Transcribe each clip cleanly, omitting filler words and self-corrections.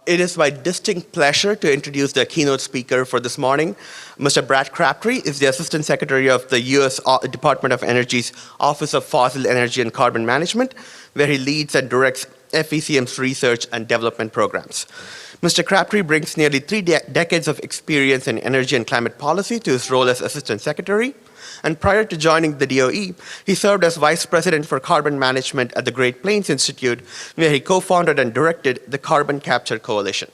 It is my distinct pleasure to introduce the keynote speaker for this morning. Mr. Brad Crabtree is the Assistant Secretary of the U.S. Department of Energy's Office of Fossil Energy and Carbon Management, where he leads and directs FECM's research and development programs. Mr. Crabtree brings nearly three decades of experience in energy and climate policy to his role as Assistant Secretary. And prior to joining the DOE, he served as Vice President for Carbon Management at the Great Plains Institute, where he co-founded and directed the Carbon Capture Coalition.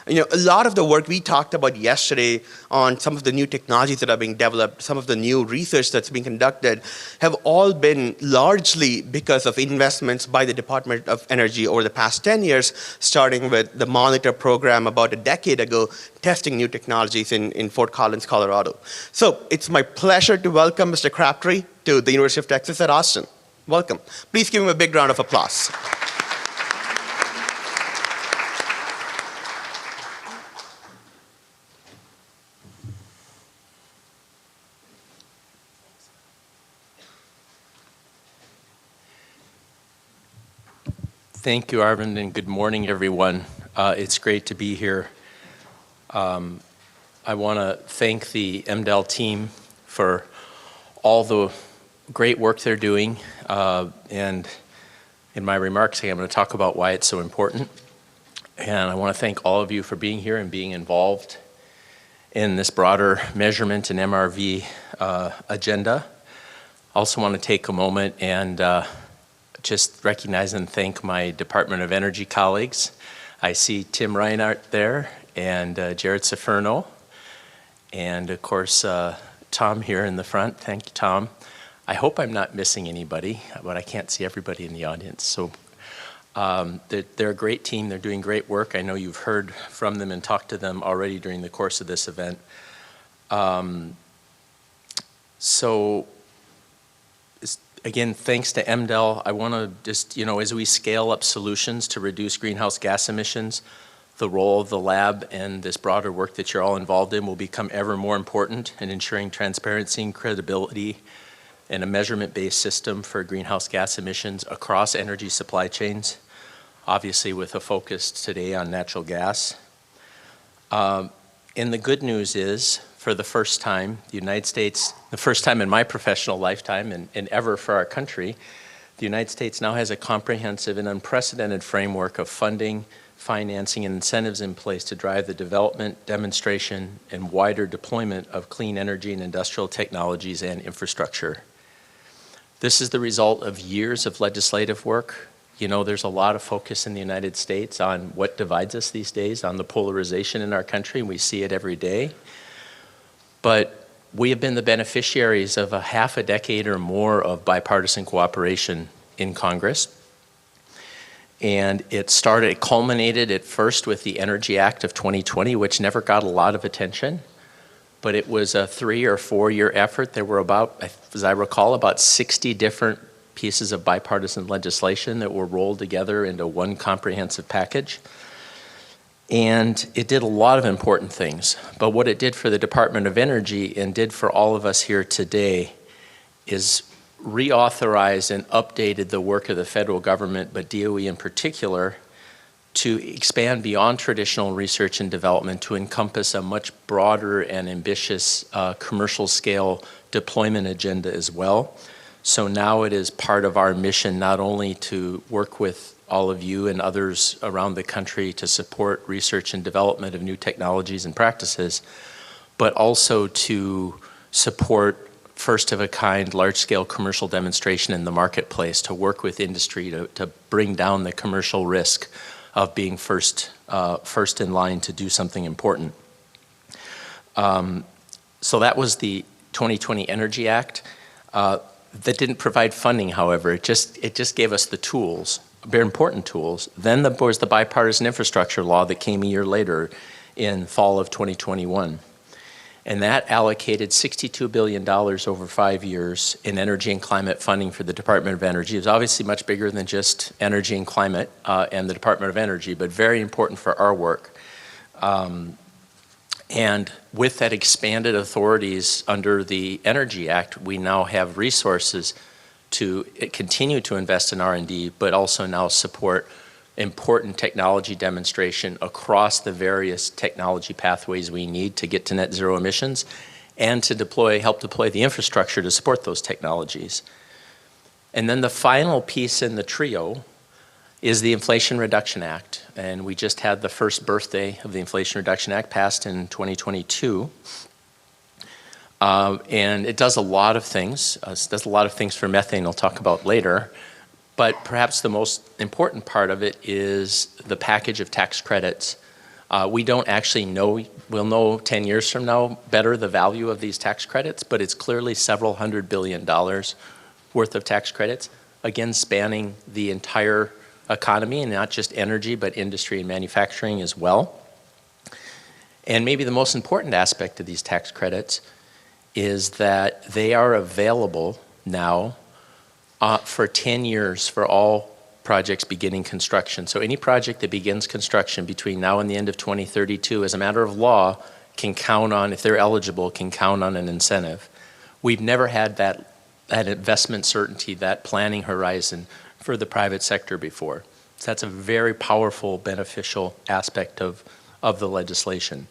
You know, a lot of the work we talked about yesterday on some of the new technologies that are being developed, some of the new research that's being conducted, have all been largely because of investments by the Department of Energy over the past 10 years, starting with the Monitor program about a decade ago, testing new technologies in Fort Collins, Colorado. So it's my pleasure to welcome Mr. Crabtree to the University of Texas at Austin. Welcome. Please give him a big round of applause. Thank you, Arvind, and good morning, everyone. It's great to be here. I want to thank the MDEL team for all the great work they're doing. And in my remarks, I'm going to talk about why it's so important. And I want to thank all of you for being here and being involved in this broader measurement and MRV agenda. I also want to take a moment and just recognize and thank my Department of Energy colleagues. I see Tim Reinhardt there and Jared Ciferno, and of course Tom here in the front. Thank you, Tom. I hope I'm not missing anybody, but I can't see everybody in the audience. So they're a great team. They're doing great work. I know you've heard from them and talked to them already during the course of this event. Again, thanks to MDEL, I want to just, as we scale up solutions to reduce greenhouse gas emissions, the role of the lab and this broader work that you're all involved in will become ever more important in ensuring transparency and credibility and a measurement-based system for greenhouse gas emissions across energy supply chains, obviously with a focus today on natural gas. And the good news is, for the first time, the United States, the first time in my professional lifetime and ever for our country, the United States now has a comprehensive and unprecedented framework of funding, financing, and incentives in place to drive the development, demonstration, and wider deployment of clean energy and industrial technologies and infrastructure. This is the result of years of legislative work. There's a lot of focus in the United States on what divides us these days, on the polarization in our country, and we see it every day. But we have been the beneficiaries of a half a decade or more of bipartisan cooperation in Congress. And it culminated at first with the Energy Act of 2020, which never got a lot of attention. But it was a 3 or 4 year effort. There were about, as I recall, about 60 different pieces of bipartisan legislation that were rolled together into one comprehensive package. And it did a lot of important things. But what it did for the Department of Energy and did for all of us here today is reauthorized and updated the work of the federal government, but DOE in particular, to expand beyond traditional research and development to encompass a much broader and ambitious commercial scale deployment agenda as well. So now it is part of our mission not only to work with all of you and others around the country to support research and development of new technologies and practices, but also to support first-of-a-kind, large-scale commercial demonstration in the marketplace, to work with industry to bring down the commercial risk of being first in line to do something important. So that was the 2020 Energy Act. That didn't provide funding, however. It just gave us the tools, very important tools. Then there was the bipartisan infrastructure law that came a year later in fall of 2021. And that allocated $62 billion over 5 years in energy and climate funding for the Department of Energy. It was obviously much bigger than just energy and climate and the Department of Energy, but very important for our work. And with that expanded authorities under the Energy Act, we now have resources to continue to invest in R&D, but also now support important technology demonstration across the various technology pathways we need to get to net zero emissions and to help deploy the infrastructure to support those technologies. And then the final piece in the trio is the Inflation Reduction Act. And we just had the first birthday of the Inflation Reduction Act passed in 2022. And it does a lot of things. It does a lot of things for methane I'll talk about later. But perhaps the most important part of it is the package of tax credits. We don't actually know, we'll know 10 years from now better the value of these tax credits, but it's clearly several $100 billion worth of tax credits, again spanning the entire economy, and not just energy, but industry and manufacturing as well. And maybe the most important aspect of these tax credits is that they are available now for 10 years for all projects beginning construction. So any project that begins construction between now and the end of 2032, as a matter of law, can count on, if they're eligible, can count on an incentive. We've never had that investment certainty, that planning horizon for the private sector before. So that's a very powerful, beneficial aspect of the legislation.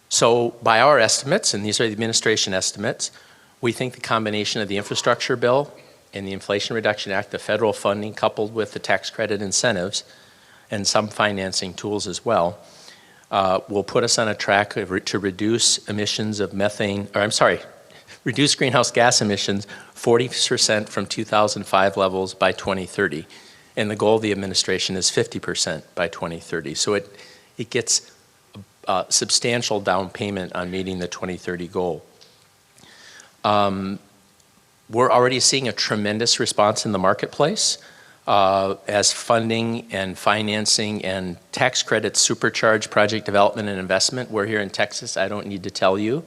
So by our estimates, and these are the administration estimates, we think the combination of the infrastructure bill and the Inflation Reduction Act, the federal funding coupled with the tax credit incentives and some financing tools as well, will put us on a track to reduce emissions of methane, or I'm sorry, reduce greenhouse gas emissions 40% from 2005 levels by 2030. And the goal of the administration is 50% by 2030. So it gets a substantial down payment on meeting the 2030 goal. We're already seeing a tremendous response in the marketplace as funding and financing and tax credits supercharge project development and investment. We're here in Texas. I don't need to tell you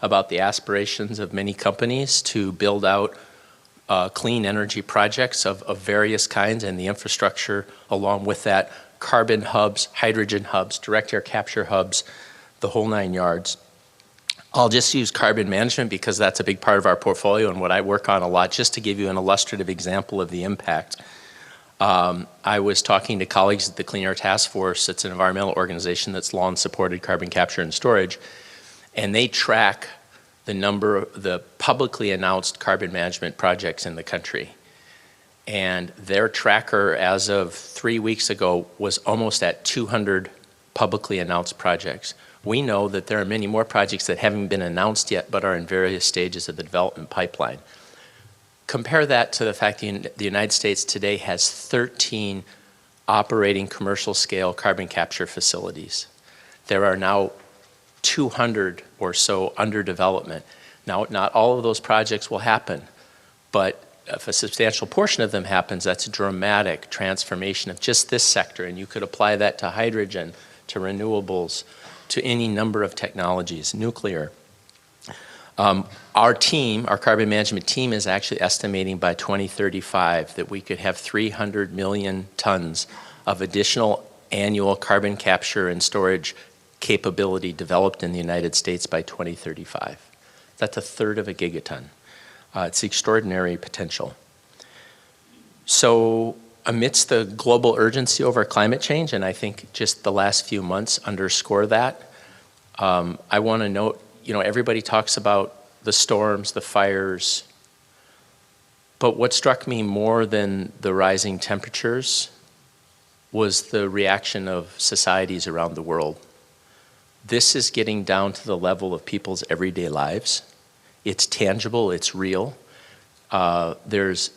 about the aspirations of many companies to build out clean energy projects of various kinds, and the infrastructure along with that, carbon hubs, hydrogen hubs, direct air capture hubs, the whole 9 yards. I'll just use carbon management because that's a big part of our portfolio and what I work on a lot, just to give you an illustrative example of the impact. I was talking to colleagues at the Clean Air Task Force. It's an environmental organization that's long supported carbon capture and storage, and they track the number of the publicly announced carbon management projects in the country. And their tracker as of 3 weeks ago was almost at 200 publicly announced projects. We know that there are many more projects that haven't been announced yet but are in various stages of the development pipeline. Compare that to the fact that the United States today has 13 operating commercial scale carbon capture facilities. There are now 200 or so under development. Now, not all of those projects will happen, but if a substantial portion of them happens, that's a dramatic transformation of just this sector, and you could apply that to hydrogen, to renewables, to any number of technologies, nuclear. Our team, our carbon management team, is actually estimating by 2035 that we could have 300 million tons of additional annual carbon capture and storage capability developed in the United States by 2035. That's a third of a gigaton. It's extraordinary potential. So amidst the global urgency over climate change, and I think just the last few months underscore that, I want to note, everybody talks about the storms, the fires, but what struck me more than the rising temperatures was the reaction of societies around the world. This is getting down to the level of people's everyday lives. It's tangible, it's real. There's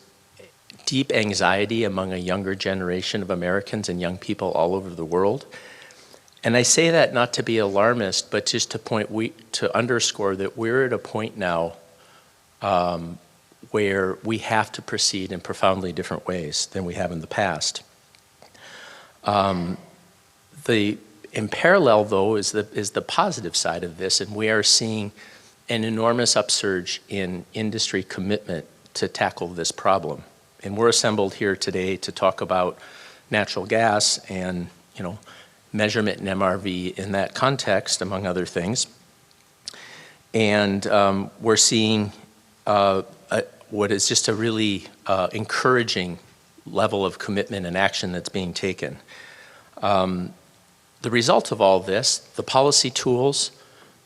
deep anxiety among a younger generation of Americans and young people all over the world. And I say that not to be alarmist, but just to underscore that we're at a point now where we have to proceed in profoundly different ways than we have in the past. In parallel, though, is the positive side of this, and we are seeing an enormous upsurge in industry commitment to tackle this problem. And we're assembled here today to talk about natural gas and, measurement in MRV in that context, among other things. And we're seeing what is just a really encouraging level of commitment and action that's being taken. The result of all this, the policy tools,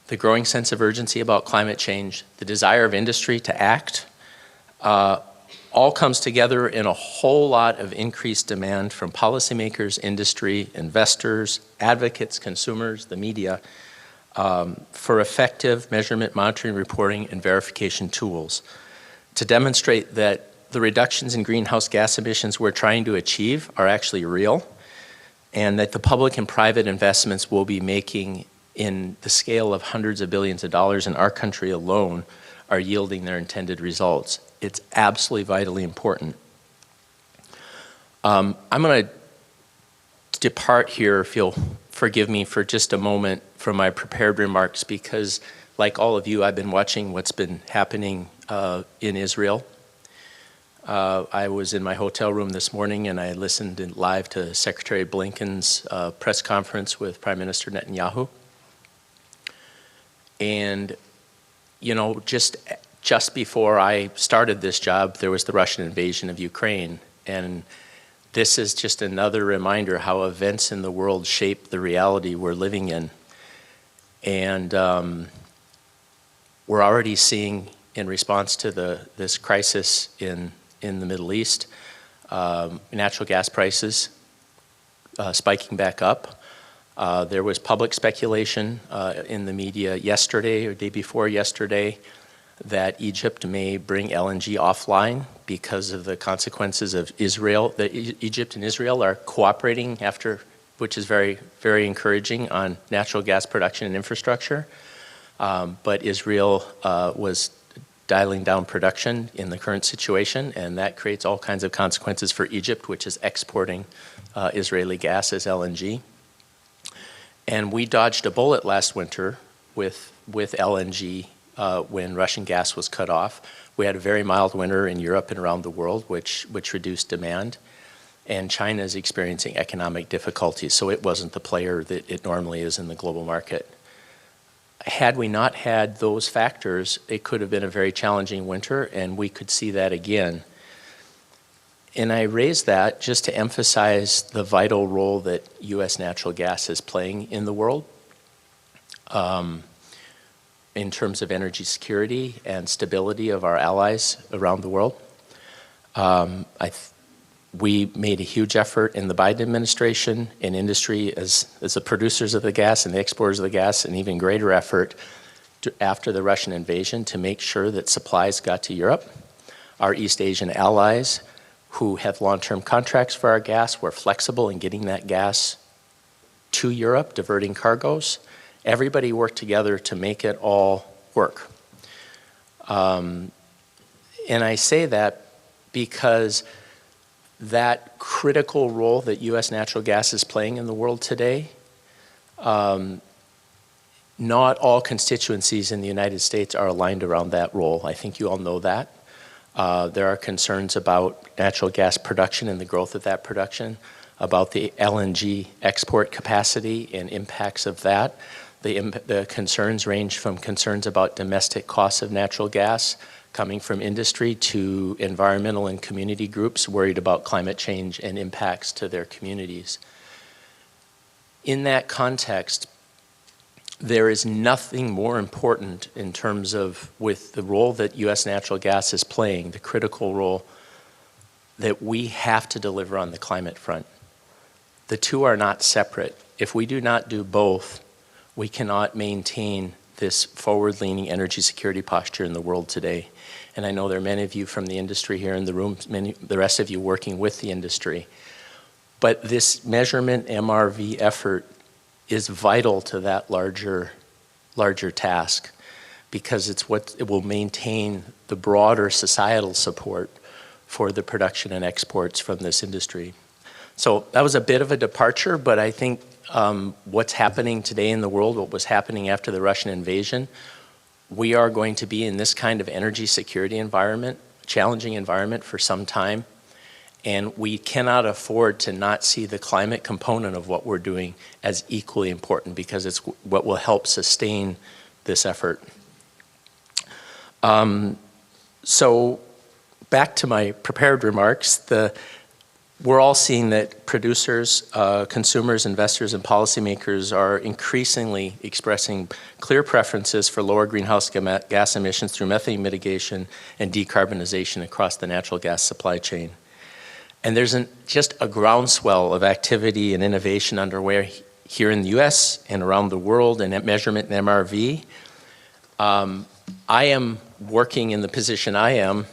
the growing sense of urgency about climate change, the desire of industry to act, all comes together in a whole lot of increased demand from policymakers, industry, investors, advocates, consumers, the media, for effective measurement, monitoring, reporting, and verification tools to demonstrate that the reductions in greenhouse gas emissions we're trying to achieve are actually real, and that the public and private investments we'll be making in the scale of hundreds of billions of dollars in our country alone are yielding their intended results. It's absolutely vitally important. I'm going to depart here, if you'll forgive me for just a moment, from my prepared remarks, because like all of you, I've been watching what's been happening in Israel. I was in my hotel room this morning and I listened live to Secretary Blinken's press conference with Prime Minister Netanyahu. And, you know, just before I started this job, there was the Russian invasion of Ukraine. And this is just another reminder how events in the world shape the reality we're living in. And we're already seeing, in response to this crisis in the Middle East, natural gas prices spiking back up. There was public speculation in the media yesterday or day before yesterday that Egypt may bring LNG offline because of the consequences of Israel. That Egypt and Israel are cooperating which is very, very encouraging, on natural gas production and infrastructure. But Israel was dialing down production in the current situation, and that creates all kinds of consequences for Egypt, which is exporting Israeli gas as LNG. And we dodged a bullet last winter with LNG when Russian gas was cut off. We had a very mild winter in Europe and around the world, which reduced demand. And China is experiencing economic difficulties, so it wasn't the player that it normally is in the global market. Had we not had those factors, it could have been a very challenging winter, and we could see that again. And I raise that just to emphasize the vital role that U.S. natural gas is playing in the world in terms of energy security and stability of our allies around the world. We made a huge effort in the Biden administration, in industry as the producers of the gas and the exporters of the gas, an even greater effort after the Russian invasion to make sure that supplies got to Europe. Our East Asian allies, who have long-term contracts for our gas, were flexible in getting that gas to Europe, diverting cargoes. Everybody worked together to make it all work. And I say that because that critical role that U.S. natural gas is playing in the world today, not all constituencies in the United States are aligned around that role. I think you all know that. There are concerns about natural gas production and the growth of that production, about the LNG export capacity and impacts of that. The concerns range from concerns about domestic costs of natural gas coming from industry to environmental and community groups worried about climate change and impacts to their communities. In that context, there is nothing more important in terms of, with the role that U.S. natural gas is playing, the critical role that we have to deliver on the climate front. The two are not separate. If we do not do both, we cannot maintain this forward-leaning energy security posture in the world today. And I know there are many of you from the industry here in the room, the rest of you working with the industry. But this measurement MRV effort is vital to that larger task, because it's what it will maintain the broader societal support for the production and exports from this industry. So that was a bit of a departure, but I think what's happening today in the world, what was happening after the Russian invasion, we are going to be in this kind of energy security environment, challenging environment for some time. And we cannot afford to not see the climate component of what we're doing as equally important, because it's what will help sustain this effort. So back to my prepared remarks, we're all seeing that producers, consumers, investors, and policymakers are increasingly expressing clear preferences for lower greenhouse gas emissions through methane mitigation and decarbonization across the natural gas supply chain. And there's just a groundswell of activity and innovation underway here in the US and around the world in measurement and MRV. I am working in the position I am,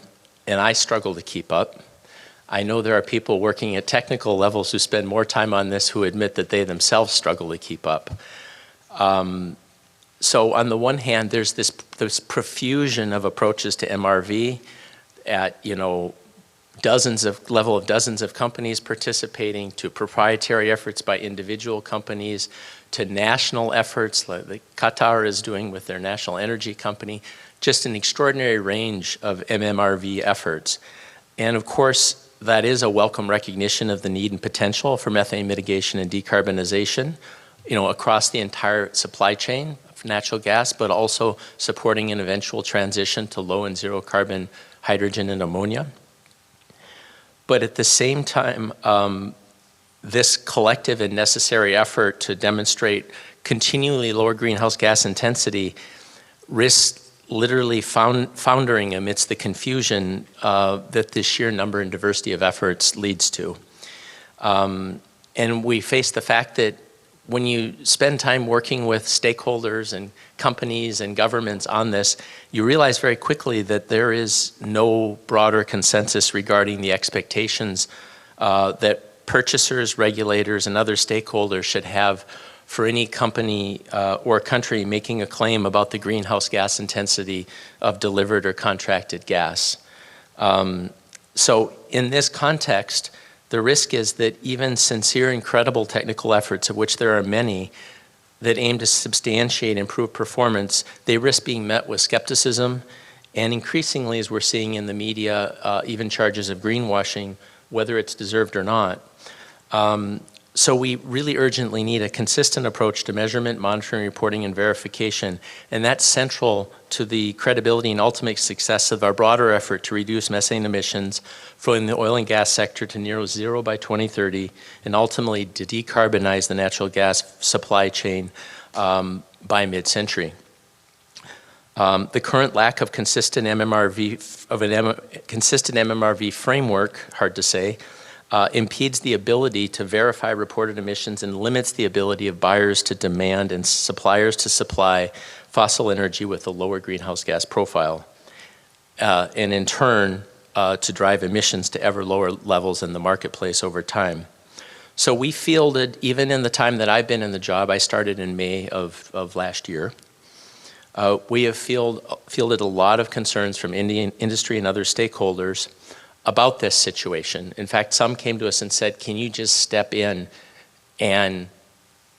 and I struggle to keep up. I know there are people working at technical levels who spend more time on this who admit that they themselves struggle to keep up. So on the one hand, there's this profusion of approaches to MRV at, dozens of companies participating, to proprietary efforts by individual companies, to national efforts like Qatar is doing with their national energy company, just an extraordinary range of MMRV efforts. And of course, that is a welcome recognition of the need and potential for methane mitigation and decarbonization, across the entire supply chain of natural gas, but also supporting an eventual transition to low and zero carbon hydrogen and ammonia. But at the same time, this collective and necessary effort to demonstrate continually lower greenhouse gas intensity risks literally foundering amidst the confusion that the sheer number and diversity of efforts leads to. And we face the fact that when you spend time working with stakeholders and companies and governments on this, you realize very quickly that there is no broader consensus regarding the expectations that purchasers, regulators, and other stakeholders should have for any company or country making a claim about the greenhouse gas intensity of delivered or contracted gas. So in this context, the risk is that even sincere and credible technical efforts, of which there are many, that aim to substantiate improved performance, they risk being met with skepticism, and increasingly, as we're seeing in the media, even charges of greenwashing, whether it's deserved or not. So we really urgently need a consistent approach to measurement, monitoring, reporting, and verification, and that's central to the credibility and ultimate success of our broader effort to reduce methane emissions from the oil and gas sector to near zero by 2030, and ultimately to decarbonize the natural gas supply chain by mid-century. The current lack of consistent MMRV framework, hard to say, impedes the ability to verify reported emissions and limits the ability of buyers to demand and suppliers to supply fossil energy with a lower greenhouse gas profile, and in turn to drive emissions to ever lower levels in the marketplace over time. So we fielded, even in the time that I've been in the job, I started in May of last year, we have fielded a lot of concerns from industry and other stakeholders about this situation. In fact, some came to us and said, can you just step in and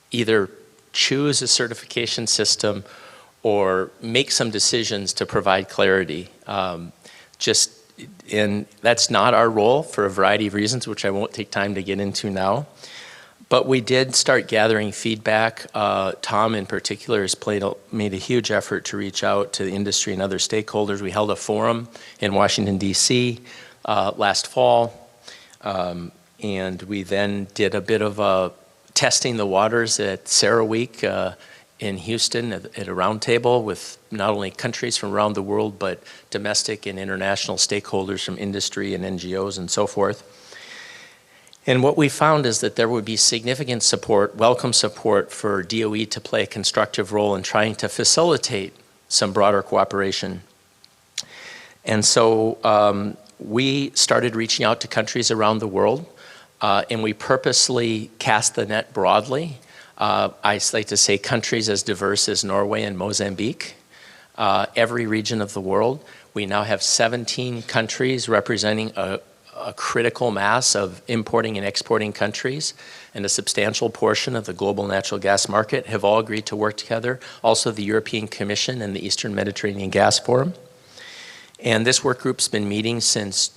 either choose a certification system or make some decisions to provide clarity? And that's not our role for a variety of reasons, which I won't take time to get into now. But we did start gathering feedback. Tom in particular has made a huge effort to reach out to the industry and other stakeholders. We held a forum in Washington, D.C. Last fall, and we then did a bit of testing the waters at CERAWeek in Houston at a roundtable with not only countries from around the world, but domestic and international stakeholders from industry and NGOs and so forth. And what we found is that there would be significant support, welcome support for DOE to play a constructive role in trying to facilitate some broader cooperation. And so we started reaching out to countries around the world, and we purposely cast the net broadly. I like to say countries as diverse as Norway and Mozambique, every region of the world. We now have 17 countries representing a critical mass of importing and exporting countries, and a substantial portion of the global natural gas market have all agreed to work together. Also the European Commission and the Eastern Mediterranean Gas Forum. And this work group's been meeting since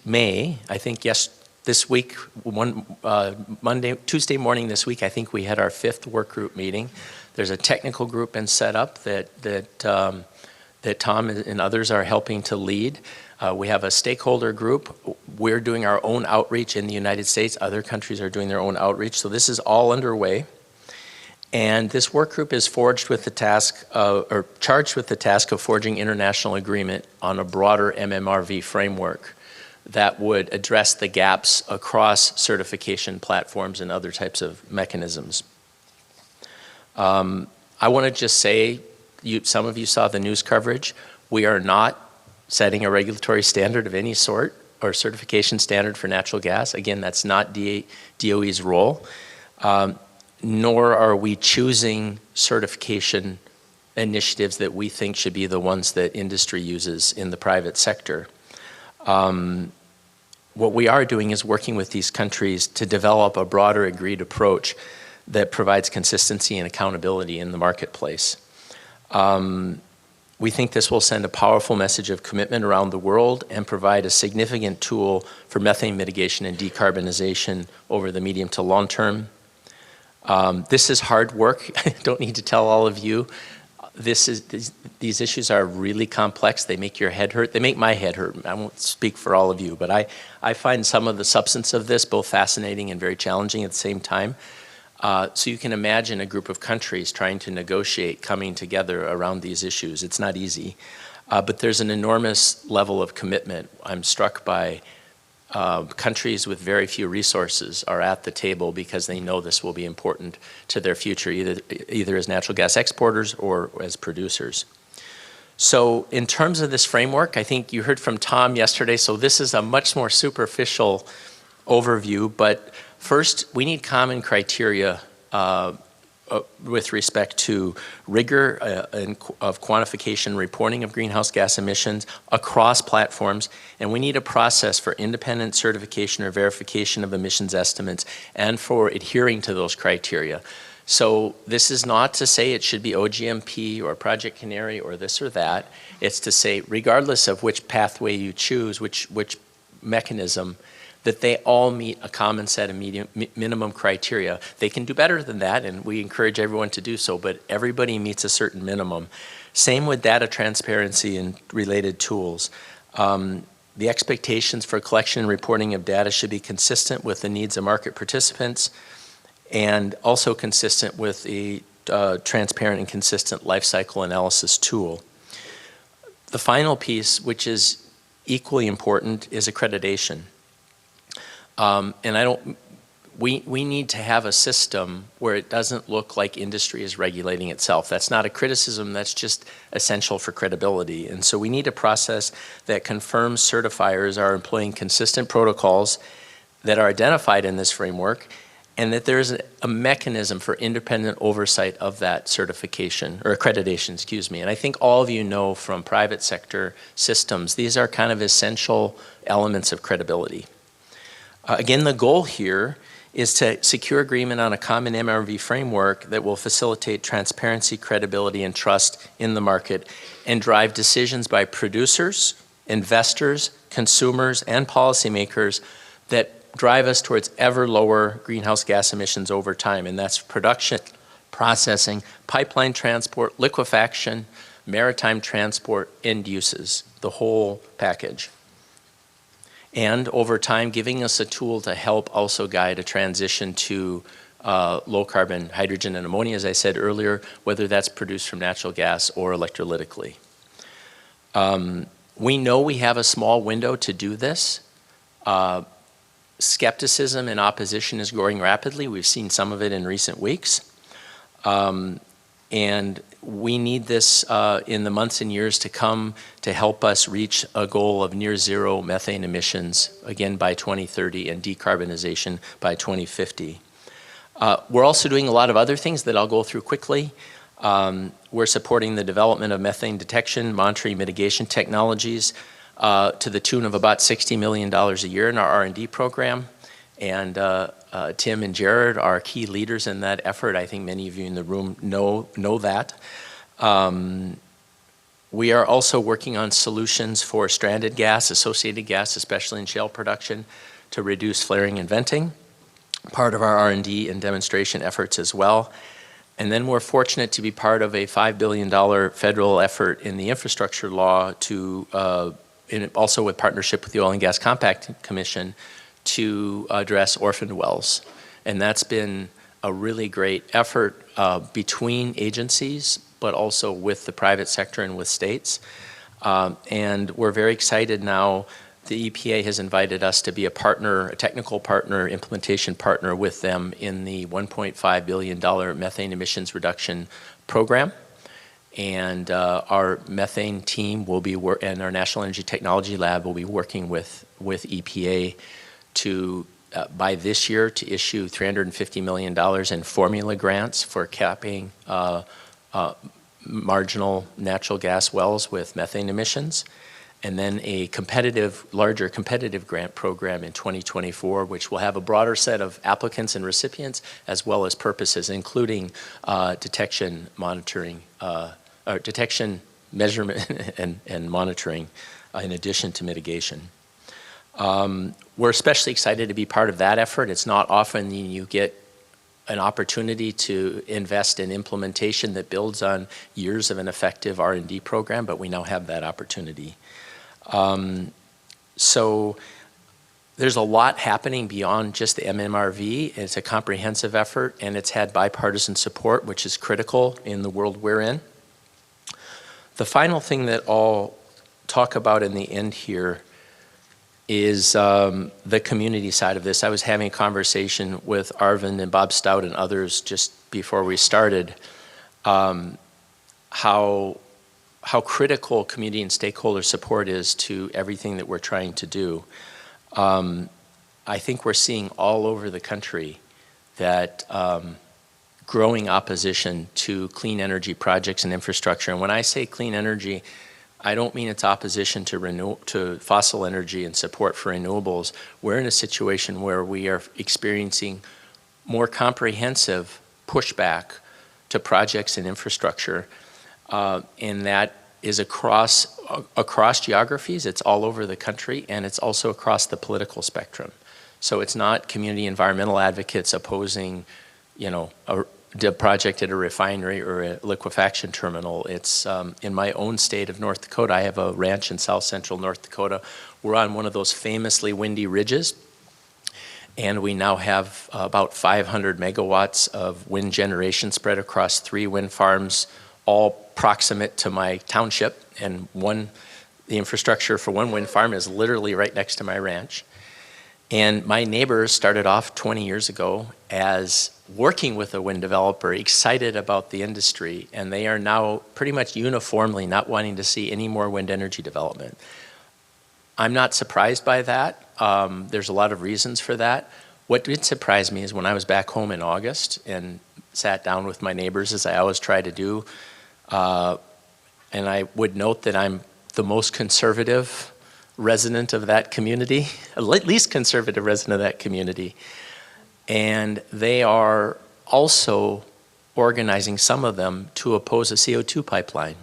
May. I think this week, Tuesday morning this week, I think we had our 5th work group meeting. There's a technical group been set up that that Tom and others are helping to lead. We have a stakeholder group. We're doing our own outreach in the United States. Other countries are doing their own outreach. So this is all underway. And this work group is charged with the task of forging international agreement on a broader MMRV framework that would address the gaps across certification platforms and other types of mechanisms. I want to just say, some of you saw the news coverage. We are not setting a regulatory standard of any sort or certification standard for natural gas. Again, that's not DOE's role. Nor are we choosing certification initiatives that we think should be the ones that industry uses in the private sector. What we are doing is working with these countries to develop a broader agreed approach that provides consistency and accountability in the marketplace. We think this will send a powerful message of commitment around the world and provide a significant tool for methane mitigation and decarbonization over the medium to long term. This is hard work. I don't need to tell all of you. These issues are really complex. They make your head hurt. They make my head hurt. I won't speak for all of you, but I find some of the substance of this both fascinating and very challenging at the same time. So you can imagine a group of countries trying to negotiate, coming together around these issues. It's not easy, but there's an enormous level of commitment. I'm struck by countries with very few resources are at the table because they know this will be important to their future, either as natural gas exporters or as producers. So in terms of this framework, I think you heard from Tom yesterday, so this is a much more superficial overview, but first, we need common criteria with respect to rigor of quantification reporting of greenhouse gas emissions across platforms, and we need a process for independent certification or verification of emissions estimates and for adhering to those criteria. So this is not to say it should be OGMP or Project Canary or this or that. It's to say, regardless of which pathway you choose, which mechanism, that they all meet a common set of minimum criteria. They can do better than that, and we encourage everyone to do so, but everybody meets a certain minimum. Same with data transparency and related tools. The expectations for collection and reporting of data should be consistent with the needs of market participants and also consistent with a transparent and consistent life cycle analysis tool. The final piece, which is equally important, is accreditation. We need to have a system where it doesn't look like industry is regulating itself. That's not a criticism, that's just essential for credibility. And so we need a process that confirms certifiers are employing consistent protocols that are identified in this framework, and that there's a mechanism for independent oversight of that certification, or accreditation, excuse me. And I think all of you know from private sector systems, these are kind of essential elements of credibility. Again, the goal here is to secure agreement on a common MRV framework that will facilitate transparency, credibility, and trust in the market and drive decisions by producers, investors, consumers, and policymakers that drive us towards ever lower greenhouse gas emissions over time. And that's production, processing, pipeline transport, liquefaction, maritime transport, end uses, the whole package. And over time, giving us a tool to help also guide a transition to low carbon hydrogen and ammonia, as I said earlier, whether that's produced from natural gas or electrolytically. We know we have a small window to do this. Skepticism and opposition is growing rapidly. We've seen some of it in recent weeks. And we need this in the months and years to come to help us reach a goal of near zero methane emissions, again by 2030, and decarbonization by 2050. We're also doing a lot of other things that I'll go through quickly. We're supporting the development of methane detection, monitoring, mitigation technologies to the tune of about $60 million a year in our R&D program. And Tim and Jared are key leaders in that effort. I think many of you in the room know that. We are also working on solutions for stranded gas, associated gas, especially in shale production, to reduce flaring and venting, part of our R&D and demonstration efforts as well. And then we're fortunate to be part of a $5 billion federal effort in the infrastructure law to, also with partnership with the Oil and Gas Compact Commission, to address orphaned wells. And that's been a really great effort between agencies, but also with the private sector and with states. And we're very excited now. The EPA has invited us to be a partner, a technical partner, implementation partner with them in the $1.5 billion methane emissions reduction program. And our methane team will be, and our National Energy Technology Lab will be working with EPA to, by this year, to issue $350 million in formula grants for capping marginal natural gas wells with methane emissions. And then a larger competitive grant program in 2024, which will have a broader set of applicants and recipients, as well as purposes, including detection, monitoring, or detection, measurement, and monitoring, in addition to mitigation. We're especially excited to be part of that effort. It's not often you get an opportunity to invest in implementation that builds on years of an effective R&D program, but we now have that opportunity. So there's a lot happening beyond just the MMRV. It's a comprehensive effort, and it's had bipartisan support, which is critical in the world we're in. The final thing that I'll talk about in the end here is the community side of this. I was having a conversation with Arvind and Bob Stout and others just before we started, how critical community and stakeholder support is to everything that we're trying to do. I think we're seeing all over the country that growing opposition to clean energy projects and infrastructure. And when I say clean energy, I don't mean it's opposition to fossil energy and support for renewables. We're in a situation where we are experiencing more comprehensive pushback to projects and infrastructure, and that is across geographies. It's all over the country, and it's also across the political spectrum. So it's not community environmental advocates opposing, a project at a refinery or a liquefaction terminal. It's in my own state of North Dakota. I have a ranch in south central North Dakota. We're on one of those famously windy ridges, and we now have about 500 megawatts of wind generation spread across 3 wind farms, all proximate to my township, and the infrastructure for one wind farm is literally right next to my ranch. And my neighbors started off 20 years ago as working with a wind developer, excited about the industry, and they are now pretty much uniformly not wanting to see any more wind energy development. I'm not surprised by that. There's a lot of reasons for that. What did surprise me is when I was back home in August and sat down with my neighbors, as I always try to do, and I would note that I'm the most conservative resident of that community, at least conservative resident of that community. And they are also organizing, some of them, to oppose a CO2 pipeline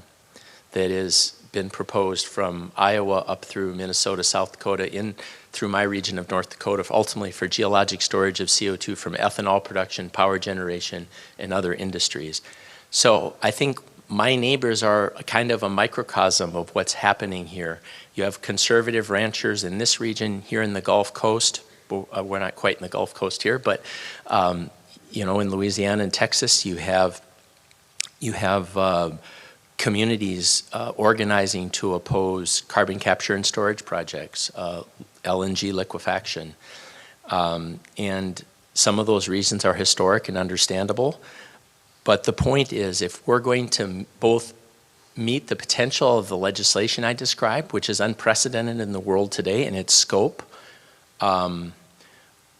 that has been proposed from Iowa up through Minnesota, South Dakota, in through my region of North Dakota, ultimately for geologic storage of CO2 from ethanol production, power generation, and other industries. So I think my neighbors are kind of a microcosm of what's happening here. You have conservative ranchers in this region, here in the Gulf Coast. We're not quite in the Gulf Coast here, but in Louisiana and Texas, you have communities organizing to oppose carbon capture and storage projects, LNG liquefaction, and some of those reasons are historic and understandable. But the point is, if we're going to both meet the potential of the legislation I described, which is unprecedented in the world today in its scope,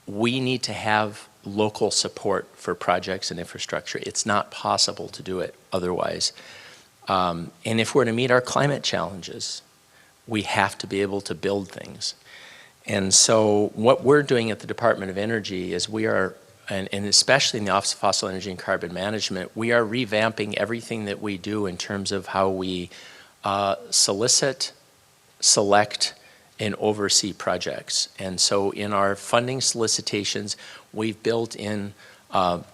we need to have local support for projects and infrastructure. It's not possible to do it otherwise. And if we're to meet our climate challenges, we have to be able to build things. And so what we're doing at the Department of Energy is we are, and especially in the Office of Fossil Energy and Carbon Management, we are revamping everything that we do in terms of how we solicit, select, and oversee projects. And so in our funding solicitations, we've built in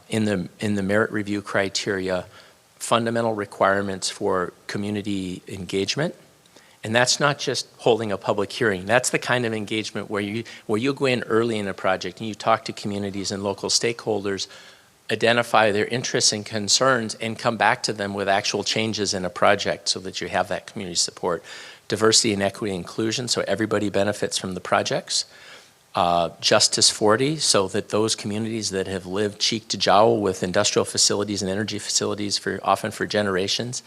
in the merit review criteria, fundamental requirements for community engagement. And that's not just holding a public hearing. That's the kind of engagement where you go in early in a project and you talk to communities and local stakeholders, identify their interests and concerns, and come back to them with actual changes in a project so that you have that community support. Diversity and equity inclusion, so everybody benefits from the projects. Justice 40, so that those communities that have lived cheek to jowl with industrial facilities and energy facilities often for generations,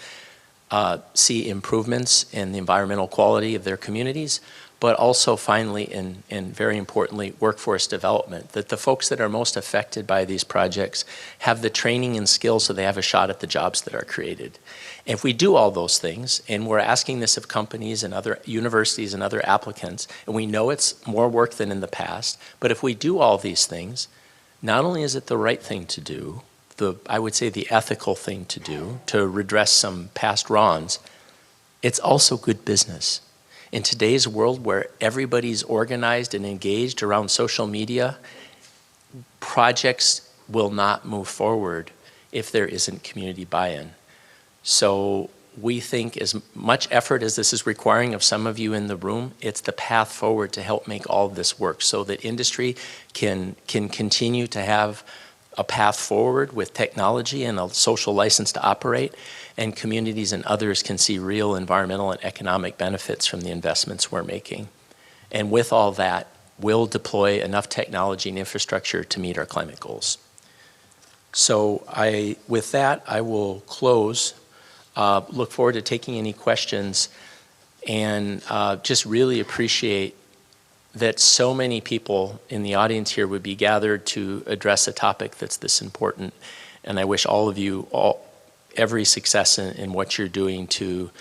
see improvements in the environmental quality of their communities, but also finally, and very importantly, workforce development, that the folks that are most affected by these projects have the training and skills so they have a shot at the jobs that are created. And if we do all those things, and we're asking this of companies and other universities and other applicants, and we know it's more work than in the past, but if we do all these things, not only is it the right thing to do, I would say the ethical thing to do to redress some past wrongs, it's also good business. In today's world where everybody's organized and engaged around social media, projects will not move forward if there isn't community buy-in. So we think as much effort as this is requiring of some of you in the room, it's the path forward to help make all of this work so that industry can continue to have a path forward with technology and a social license to operate, and communities and others can see real environmental and economic benefits from the investments we're making. And with all that, we'll deploy enough technology and infrastructure to meet our climate goals. So with that, I will close. Look forward to taking any questions, and just really appreciate that so many people in the audience here would be gathered to address a topic that's this important. And I wish all of you every success in what you're doing to,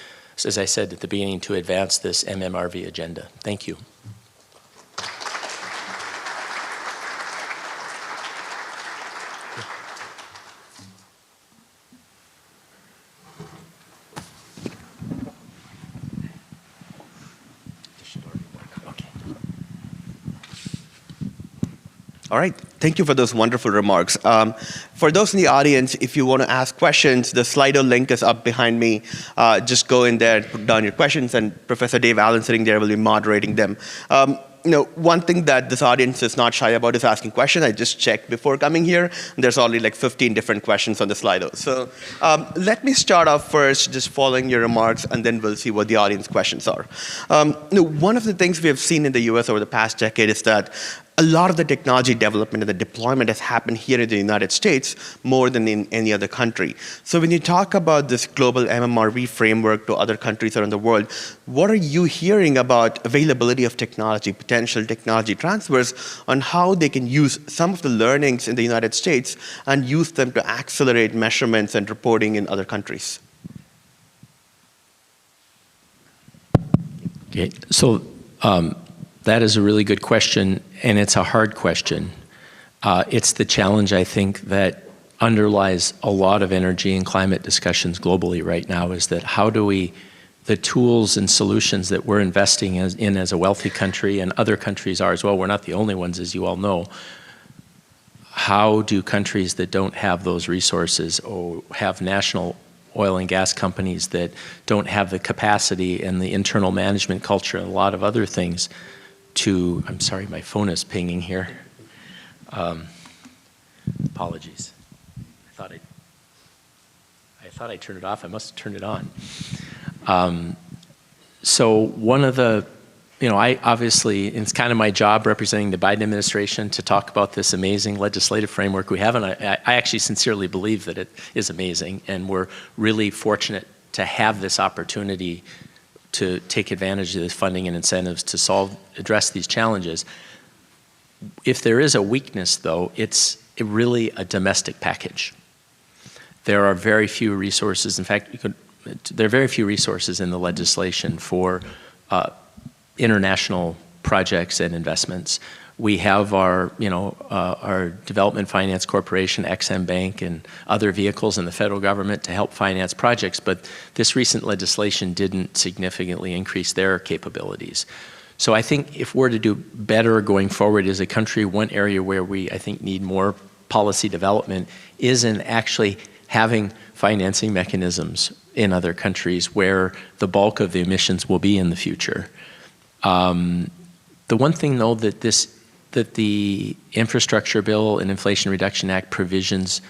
as I said at the beginning, to advance this MMRV agenda. Thank you. All right, thank you for those wonderful remarks. For those in the audience, if you want to ask questions, the Slido link is up behind me. Just go in there and put down your questions, and Professor Dave Allen sitting there will be moderating them. One thing that this audience is not shy about is asking questions. I just checked before coming here, and there's already like 15 different questions on the Slido. So let me start off first, just following your remarks, and then we'll see what the audience questions are. One of the things we have seen in the US over the past decade is that a lot of the technology development and the deployment has happened here in the United States more than in any other country. So when you talk about this global MMRV framework to other countries around the world, what are you hearing about availability of technology, potential technology transfers, on how they can use some of the learnings in the United States and use them to accelerate measurements and reporting in other countries? Okay, so that is a really good question, and it's a hard question. It's the challenge, I think, that underlies a lot of energy and climate discussions globally right now, is that how do we, the tools and solutions that we're investing in as a wealthy country, and other countries are as well, we're not the only ones, as you all know, how do countries that don't have those resources or have national oil and gas companies that don't have the capacity and the internal management culture and a lot of other things to, I'm sorry, my phone is pinging here. Apologies. I thought I turned it off. I must have turned it on. So one of the, I obviously, it's kind of my job representing the Biden administration to talk about this amazing legislative framework we have, and I actually sincerely believe that it is amazing, and we're really fortunate to have this opportunity to take advantage of this funding and incentives to address these challenges. If there is a weakness, though, it's really a domestic package. There are very few resources. In fact, there are very few resources in the legislation for international projects and investments. We have our Development Finance Corporation, Ex-Im Bank, and other vehicles in the federal government to help finance projects, but this recent legislation didn't significantly increase their capabilities. So I think if we're to do better going forward as a country, one area where we, I think, need more policy development is in actually having financing mechanisms in other countries where the bulk of the emissions will be in the future. The one thing, though, that the Infrastructure Bill and Inflation Reduction Act provisions,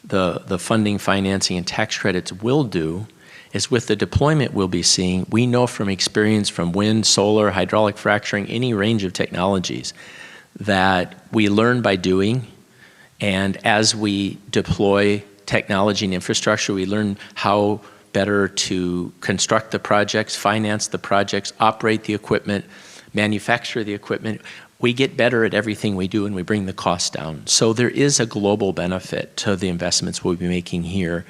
the funding, financing, and tax credits will do is with the deployment we'll be seeing, we know from experience from wind, solar, hydraulic fracturing, any range of technologies, that we learn by doing, and as we deploy technology and infrastructure, we learn how better to construct the projects, finance the projects, operate the equipment, manufacture the equipment. We get better at everything we do and we bring the cost down. So there is a global benefit to the investments we'll be making here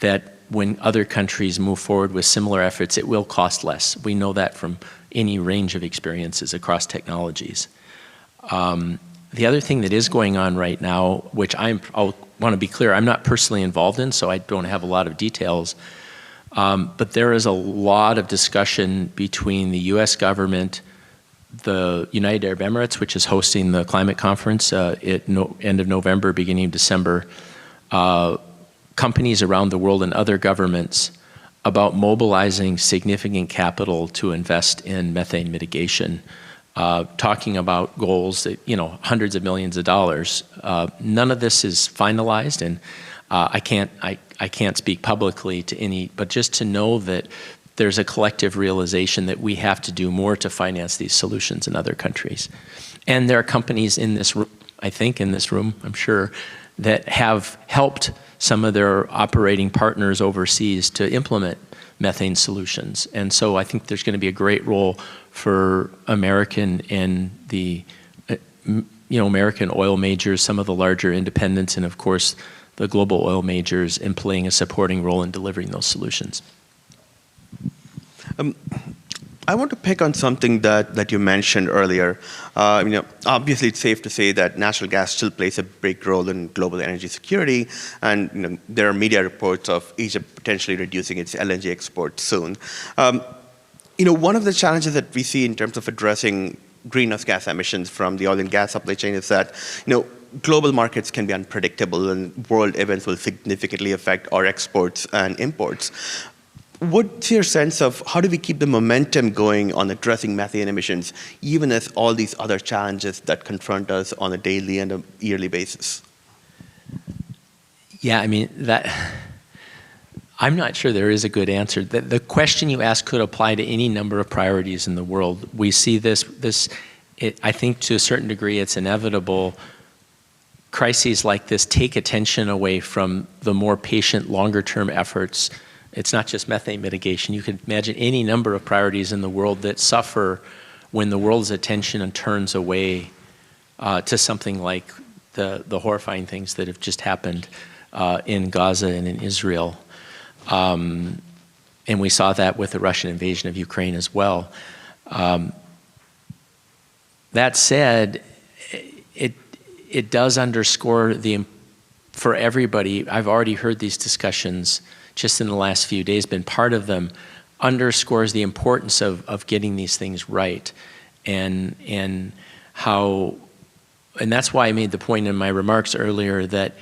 that when other countries move forward with similar efforts, it will cost less. We know that from any range of experiences across technologies. The other thing that is going on right now, which I want to be clear, I'm not personally involved in, so I don't have a lot of details, but there is a lot of discussion between the US government, the United Arab Emirates, which is hosting the climate conference end of November, beginning of December, companies around the world and other governments about mobilizing significant capital to invest in methane mitigation, talking about goals that, hundreds of millions of dollars. None of this is finalized, and I can't speak publicly to any, but just to know that there's a collective realization that we have to do more to finance these solutions in other countries. And there are companies in this room, I think in this room, I'm sure, that have helped some of their operating partners overseas to implement methane solutions. And so I think there's going to be a great role for American and the American oil majors, some of the larger independents, and of course the global oil majors in playing a supporting role in delivering those solutions. I want to pick on something that you mentioned earlier. Obviously, it's safe to say that natural gas still plays a big role in global energy security, and there are media reports of Egypt potentially reducing its LNG exports soon. One of the challenges that we see in terms of addressing greenhouse gas emissions from the oil and gas supply chain is that global markets can be unpredictable, and world events will significantly affect our exports and imports. What's your sense of how do we keep the momentum going on addressing methane emissions, even as all these other challenges that confront us on a daily and a yearly basis? Yeah, I'm not sure there is a good answer. The question you ask could apply to any number of priorities in the world. We see I think to a certain degree it's inevitable. Crises like this take attention away from the more patient, longer-term efforts. It's not just methane mitigation. You can imagine any number of priorities in the world that suffer when the world's attention turns away to something like the horrifying things that have just happened in Gaza and in Israel. And we saw that with the Russian invasion of Ukraine as well. That said, it does underscore for everybody, I've already heard these discussions just in the last few days, been part of them, underscores the importance of getting these things right, and that's why I made the point in my remarks earlier that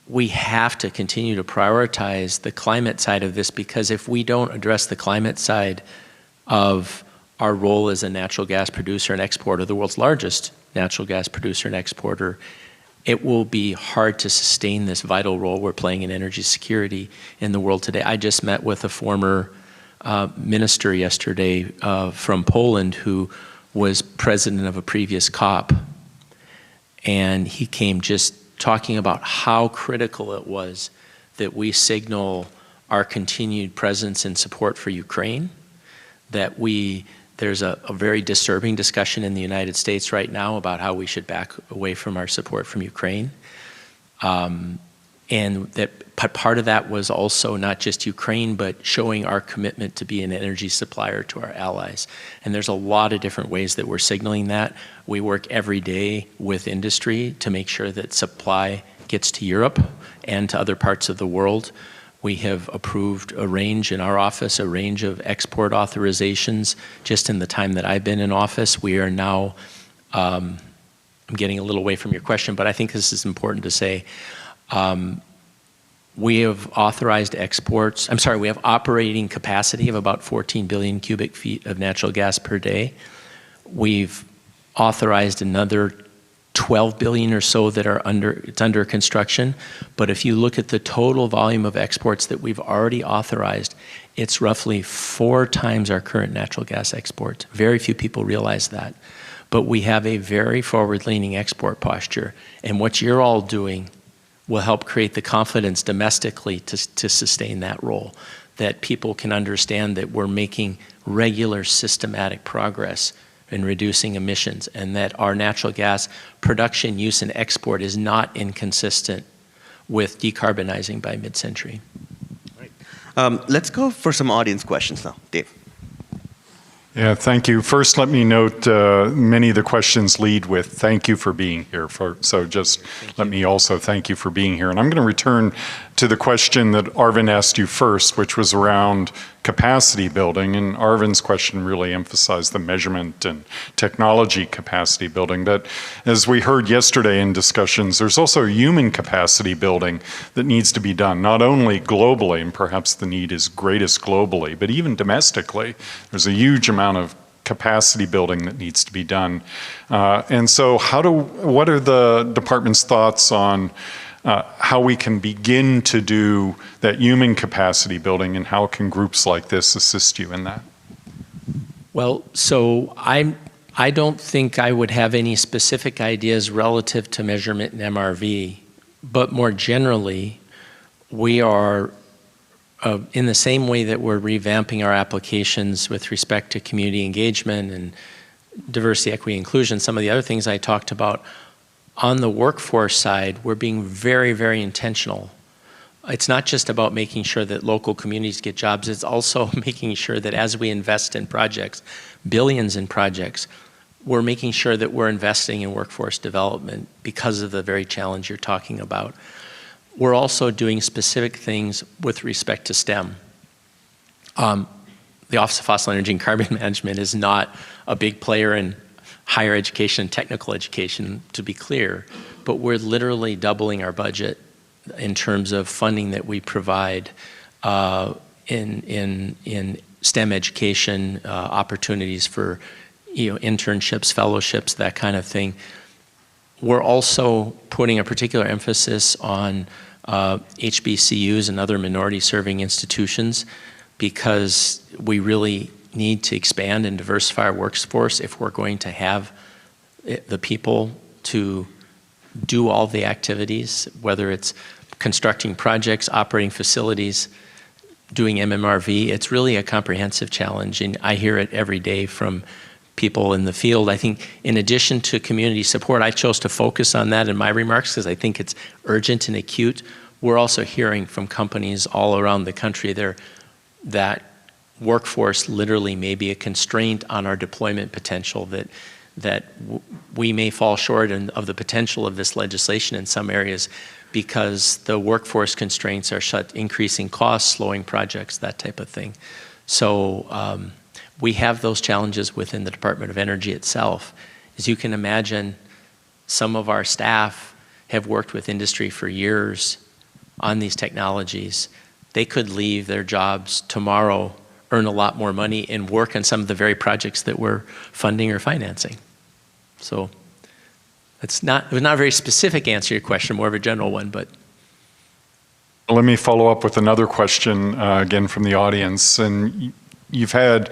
we have to continue to prioritize the climate side of this, because if we don't address the climate side of our role as a natural gas producer and exporter, the world's largest natural gas producer and exporter, it will be hard to sustain this vital role we're playing in energy security in the world today. I just met with a former minister yesterday from Poland who was president of a previous COP, and he came just talking about how critical it was that we signal our continued presence and support for Ukraine, that there's a very disturbing discussion in the United States right now about how we should back away from our support from Ukraine. And that part of that was also not just Ukraine, but showing our commitment to be an energy supplier to our allies. And there's a lot of different ways that we're signaling that. We work every day with industry to make sure that supply gets to Europe and to other parts of the world. We have approved a range in our office, a range of export authorizations just in the time that I've been in office. We are now I'm getting a little away from your question, but I think this is important to say. We have authorized exports, we have operating capacity of about 14 billion cubic feet of natural gas per day. We've authorized another 12 billion or so that are under construction. But if you look at the total volume of exports that we've already authorized, it's roughly 4 times our current natural gas exports. Very few people realize that. But we have a very forward-leaning export posture. And what you're all doing will help create the confidence domestically to sustain that role, that people can understand that we're making regular systematic progress in reducing emissions, and that our natural gas production, use, and export is not inconsistent with decarbonizing by mid-century. Let's go for some audience questions now. Dave. Yeah, thank you. First, let me note many of the questions lead with thank you for being here. So just let me also thank you for being here. And I'm going to return to the question that Arvind asked you first, which was around capacity building. And Arvind's question really emphasized the measurement and technology capacity building. But as we heard yesterday in discussions, there's also human capacity building that needs to be done, not only globally, and perhaps the need is greatest globally, but even domestically. There's a huge amount of capacity building that needs to be done. And so what are the department's thoughts on how we can begin to do that human capacity building, and how can groups like this assist you in that? Well, so I don't think I would have any specific ideas relative to measurement and MRV, but more generally, we are in the same way that we're revamping our applications with respect to community engagement and diversity, equity, inclusion, some of the other things I talked about. On the workforce side, we're being very, very intentional. It's not just about making sure that local communities get jobs, it's also making sure that as we invest in projects, billions in projects, we're making sure that we're investing in workforce development because of the very challenge you're talking about. We're also doing specific things with respect to STEM. The Office of Fossil Energy and Carbon Management is not a big player in higher education and technical education, to be clear, but we're literally doubling our budget in terms of funding that we provide in STEM education, opportunities for internships, fellowships, that kind of thing. We're also putting a particular emphasis on HBCUs and other minority-serving institutions, because we really need to expand and diversify our workforce if we're going to have the people to do all the activities, whether it's constructing projects, operating facilities, doing MMRV. It's really a comprehensive challenge, and I hear it every day from people in the field. I think in addition to community support, I chose to focus on that in my remarks because I think it's urgent and acute. We're also hearing from companies all around the country there that workforce literally may be a constraint on our deployment potential, that we may fall short of the potential of this legislation in some areas because the workforce constraints are increasing costs, slowing projects, that type of thing. So we have those challenges within the Department of Energy itself. As you can imagine, some of our staff have worked with industry for years on these technologies. They could leave their jobs tomorrow, earn a lot more money, and work on some of the very projects that we're funding or financing. So it was not a very specific answer to your question, more of a general one, but. Let me follow up with another question, again from the audience. And you've had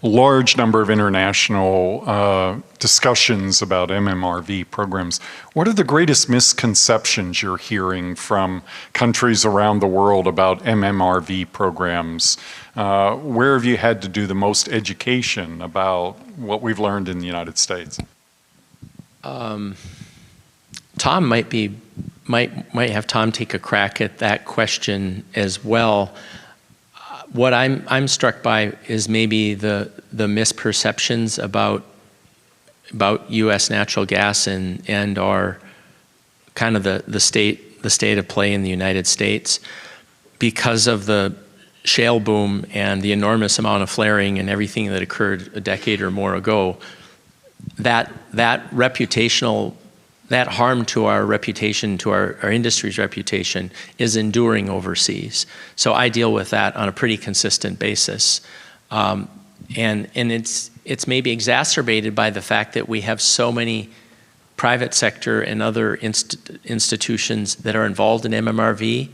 a large number of international discussions about MMRV programs. What are the greatest misconceptions you're hearing from countries around the world about MMRV programs? Where have you had to do the most education about what we've learned in the United States? Tom might have Tom take a crack at that question as well. What I'm struck by is maybe the misperceptions about U.S. natural gas and our kind of the state of play in the United States because of the shale boom and the enormous amount of flaring and everything that occurred a decade or more ago. That reputational that harm to our reputation, to our industry's reputation, is enduring overseas. So I deal with that on a pretty consistent basis. And it's maybe exacerbated by the fact that we have so many private sector and other institutions that are involved in MMRV.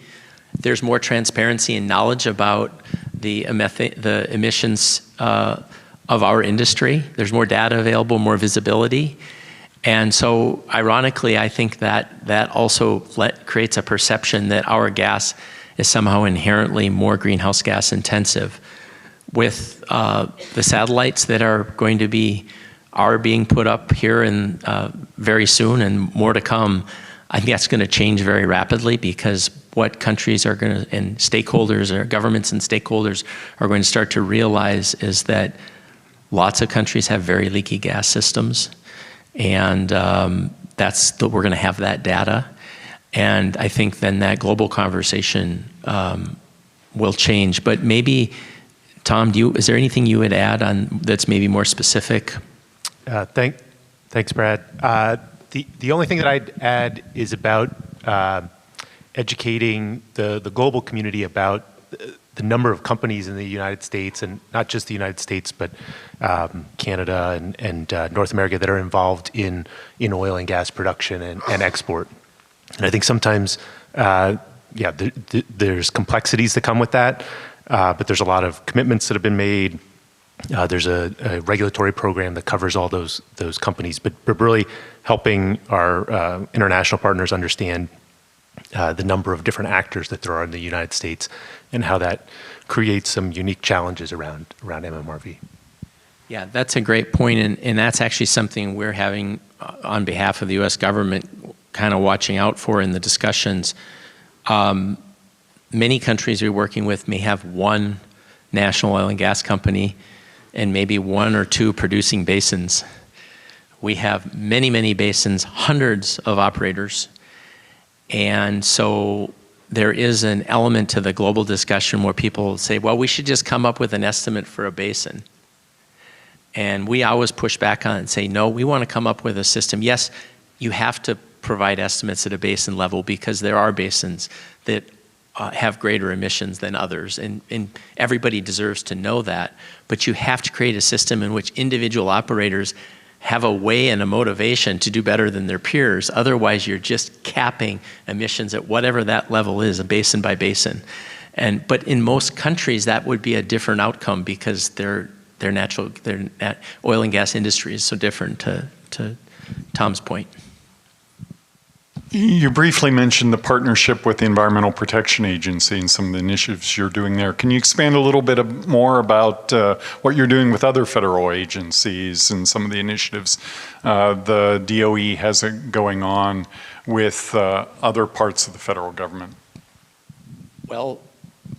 There's more transparency and knowledge about the emissions of our industry. There's more data available, more visibility. And so, ironically, I think that also creates a perception that our gas is somehow inherently more greenhouse gas intensive. With the satellites that are being put up here in very soon and more to come, I think that's going to change very rapidly, because what countries are going to, and stakeholders, or governments and stakeholders are going to start to realize is that lots of countries have very leaky gas systems, and we're going to have that data. And I think then that global conversation will change. But maybe, Tom, is there anything you would add on that's maybe more specific? Thanks, Brad. The only thing that I'd add is about educating the global community about the number of companies in the United States, and not just the United States, but Canada and North America, that are involved in oil and gas production and export. And I think sometimes, there's complexities that come with that, but there's a lot of commitments that have been made. There's a regulatory program that covers all those companies, but really helping our international partners understand the number of different actors that there are in the United States, and how that creates some unique challenges around MMRV. Yeah, that's a great point, and that's actually something we're having on behalf of the U.S. government, kind of watching out for in the discussions. Many countries we're working with may have one national oil and gas company and maybe one or two producing basins. We have many, many basins, hundreds of operators. And so there is an element to the global discussion where people say, well, we should just come up with an estimate for a basin. And we always push back on it and say, no, we want to come up with a system. Yes, you have to provide estimates at a basin level, because there are basins that have greater emissions than others, and everybody deserves to know that. But you have to create a system in which individual operators have a way and a motivation to do better than their peers. Otherwise, you're just capping emissions at whatever that level is, a basin by basin. But in most countries, that would be a different outcome, because their oil and gas industry is so different, to Tom's point. You briefly mentioned the partnership with the Environmental Protection Agency and some of the initiatives you're doing there. Can you expand a little bit more about what you're doing with other federal agencies and some of the initiatives the DOE has going on with other parts of the federal government? Well,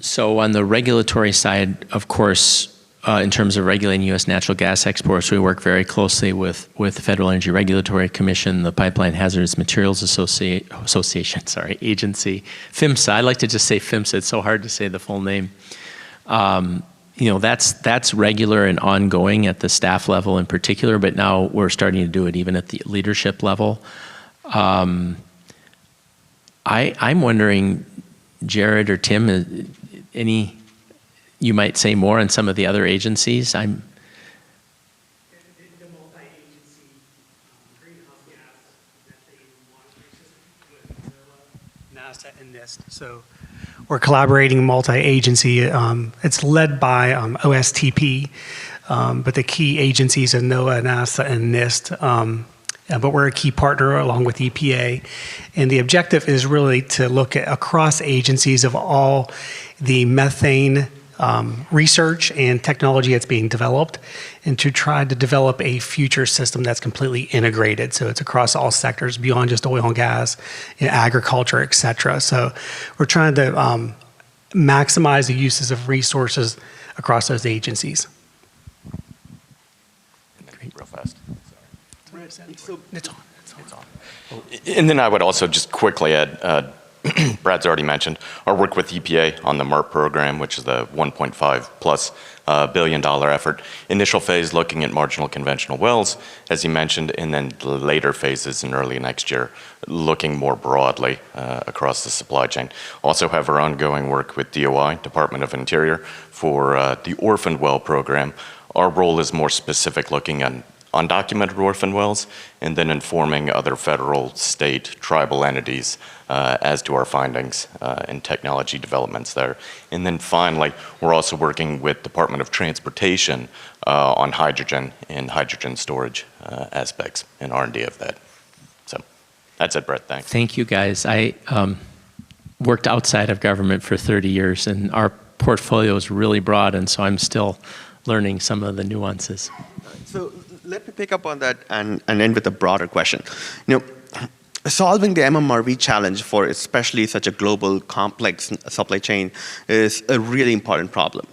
so on the regulatory side, of course, in terms of regulating U.S. natural gas exports, we work very closely with the Federal Energy Regulatory Commission, the Pipeline Hazardous Materials Agency, PHMSA. I like to just say PHMSA. It's so hard to say the full name. That's regular and ongoing at the staff level in particular, but now we're starting to do it even at the leadership level. I'm wondering, Jared or Tim, you might say more on some of the other agencies. The multi-agency greenhouse gas methane monitoring system with NOAA, NASA, and NIST. So we're collaborating multi-agency. It's led by OSTP, but the key agencies are NOAA, NASA, and NIST. But we're a key partner along with EPA. And the objective is really to look at across agencies of all the methane research and technology that's being developed, and to try to develop a future system that's completely integrated. So it's across all sectors beyond just oil and gas, agriculture, et cetera. So we're trying to maximize the uses of resources across those agencies. Real fast. It's on. And then I would also just quickly add, Brad's already mentioned, our work with EPA on the MERP program, which is the 1.5 plus $billion effort. Initial phase looking at marginal conventional wells, as he mentioned, and then the later phases in early next year, looking more broadly across the supply chain. Also have our ongoing work with DOI, Department of Interior, for the orphaned well program. Our role is more specific, looking at undocumented orphan wells, and then informing other federal, state, tribal entities as to our findings and technology developments there. And then finally, we're also working with Department of Transportation on hydrogen and hydrogen storage aspects and R&D of that. So that's it, Brett. Thanks. Thank you, guys. I worked outside of government for 30 years, and our portfolio is really broad, and so I'm still learning some of the nuances. So let me pick up on that and end with a broader question. Solving the MMRV challenge for especially such a global, complex supply chain is a really important problem.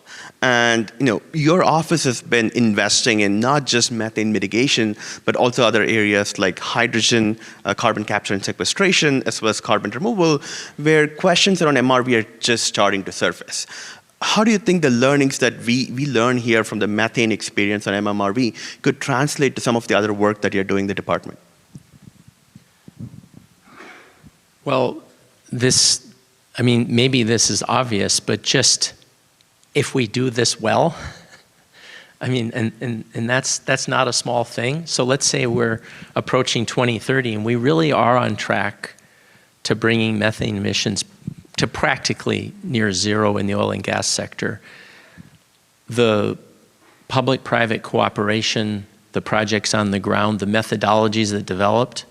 And your office has been investing in not just methane mitigation, but also other areas like hydrogen, carbon capture and sequestration, as well as carbon removal, where questions around MRV are just starting to surface. How do you think the learnings that we learn here from the methane experience on MMRV could translate to some of the other work that you're doing in the department? Well, maybe this is obvious, but just if we do this well, and that's not a small thing. So let's say we're approaching 2030 and we really are on track to bringing methane emissions to practically near zero in the oil and gas sector. The public-private cooperation, the projects on the ground, the methodologies that developed,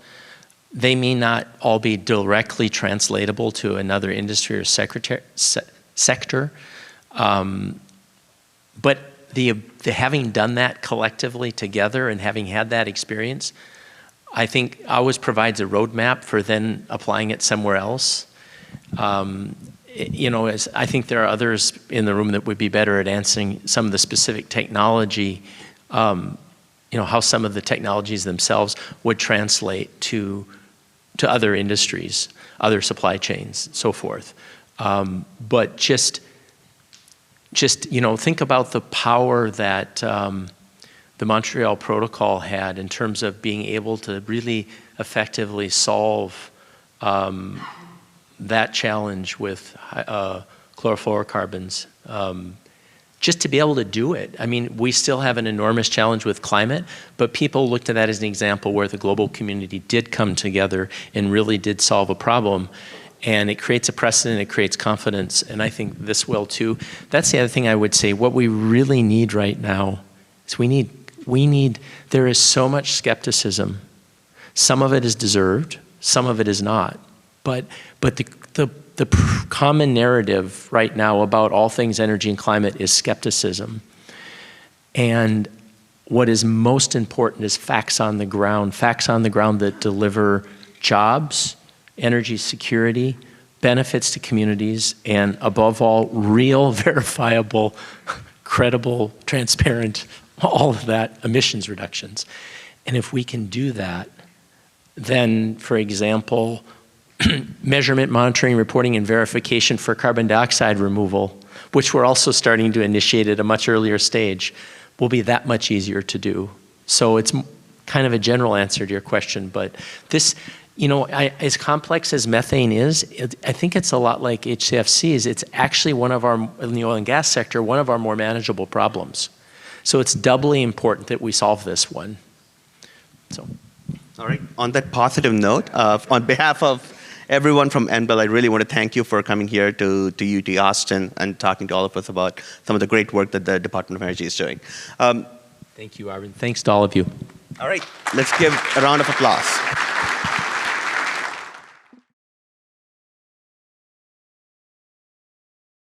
they may not all be directly translatable to another industry or sector, but the having done that collectively together and having had that experience, I think always provides a roadmap for then applying it somewhere else. As I think there are others in the room that would be better at answering some of the specific technology, how some of the technologies themselves would translate to other industries, other supply chains, so forth. But just think about the power that the Montreal Protocol had in terms of being able to really effectively solve that challenge with chlorofluorocarbons. Just to be able to do it. We still have an enormous challenge with climate, but people looked at that as an example where the global community did come together and really did solve a problem. And it creates a precedent, it creates confidence, and I think this will too. That's the other thing I would say. What we really need right now is there is so much skepticism. Some of it is deserved, some of it is not. But the common narrative right now about all things energy and climate is skepticism. And what is most important is facts on the ground that deliver jobs, energy security, benefits to communities, and above all, real, verifiable, credible, transparent, all of that, emissions reductions. And if we can do that, then, for example, measurement, monitoring, reporting, and verification for carbon dioxide removal, which we're also starting to initiate at a much earlier stage, will be that much easier to do. So it's kind of a general answer to your question, but this, as complex as methane is, I think it's a lot like HCFCs. It's actually in the oil and gas sector, one of our more manageable problems. So it's doubly important that we solve this one. So. All right. On that positive note, on behalf of everyone from NBEL, I really want to thank you for coming here to UT Austin and talking to all of us about some of the great work that the Department of Energy is doing. Thank you, Arvind. Thanks to all of you. All right. Let's give a round of applause.